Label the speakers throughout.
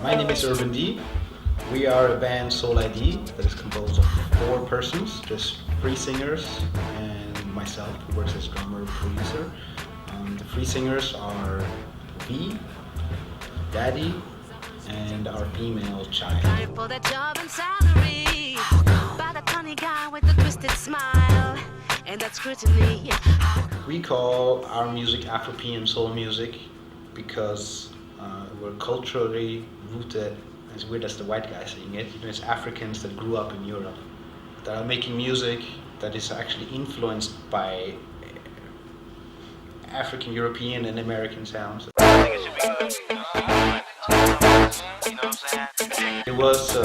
Speaker 1: My name is Urban D. We are a band Soul ID that is composed of 4 persons, just 3 singers and myself, who works as drummer producer. The 3 singers are V, Daddy, and our female child.
Speaker 2: For that job and salary, by the funny guy with the twisted smile and that scrutiny.
Speaker 1: We call our music Afro-European soul music because we're culturally rooted, as weird as the white guy saying it, it's Africans that grew up in Europe that are making music that is actually influenced by African, European and American sounds. It was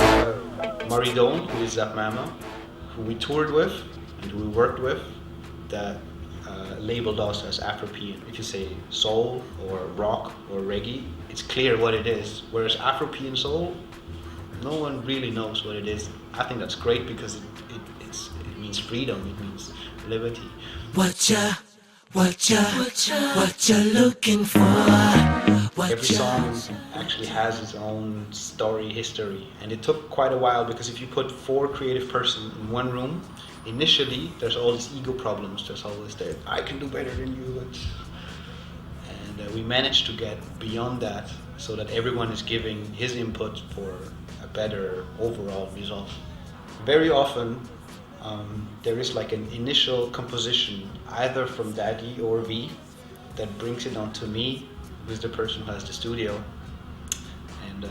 Speaker 1: Maridon, who is Zap Mama, who we toured with and who we worked with, that labeled us as Afro-European. If you say soul or rock or reggae, it's clear what it is. Whereas Afro-European soul, no one really knows what it is. I think that's great because it means freedom, it means liberty.
Speaker 3: What you looking for?
Speaker 1: Every song actually has its own story, history, and it took quite a while because if you put 4 creative persons in one room, initially there's all these ego problems. There's always that I can do better than you, and we managed to get beyond that so that everyone is giving his input for a better overall result. Very often there is like an initial composition either from Daddy or V that brings it onto me, who's the person who has the studio, and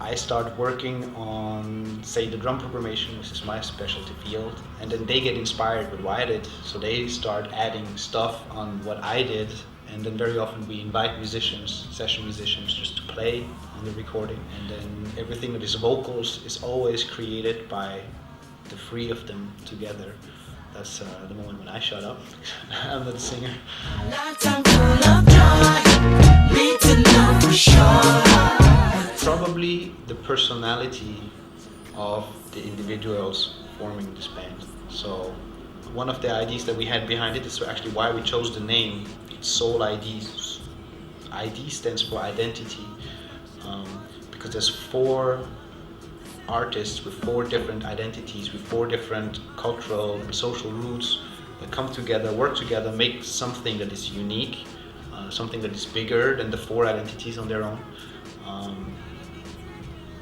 Speaker 1: I start working on, say, the drum programmation, which is my specialty field, and then they get inspired with what I did, so they start adding stuff on what I did, and then very often we invite musicians, session musicians, just to play on the recording, and then everything that is vocals is always created by the 3 of them together. That's the moment when I shut up. I'm not a singer. Probably the personality of the individuals forming this band. So one of the ideas that we had behind it is actually why we chose the name Soul ID. ID stands for identity, because there's 4 artists with 4 different identities, with 4 different cultural and social roots that come together, work together, make something that is unique, something that is bigger than the 4 identities on their own.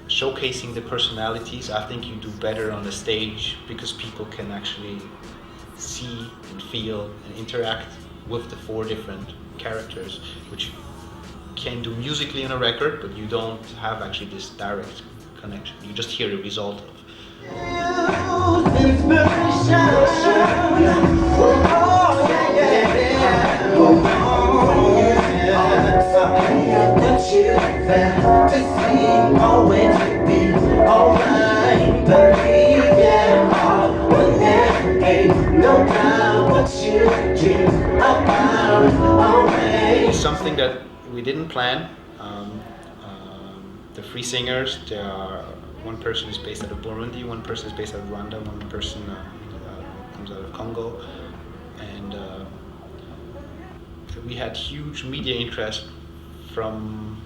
Speaker 1: Showcasing the personalities, I think you do better on the stage because people can actually see and feel and interact with the 4 different characters, which you can do musically on a record, but you don't have actually this direct connection. You just hear the result of. It's something that we didn't plan. The 3 singers, one person is based out of Burundi, one person is based out of Rwanda, one person comes out of Congo, and we had huge media interest from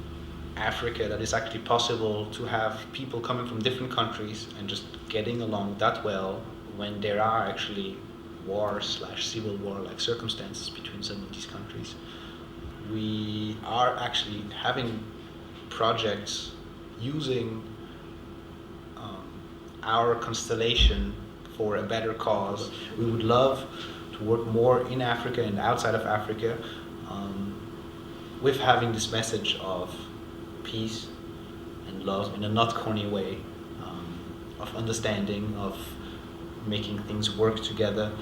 Speaker 1: Africa that it's actually possible to have people coming from different countries and just getting along that well when there are actually war/civil war-like circumstances between some of these countries. We are actually having projects using our constellation for a better cause. We would love to work more in Africa and outside of Africa with having this message of peace and love in a not corny way, of understanding, of making things work together,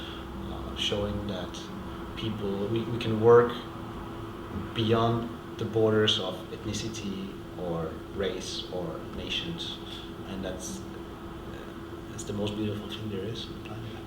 Speaker 1: showing that we can work beyond the borders of ethnicity or race or nations, and that's the most beautiful thing there is on the planet.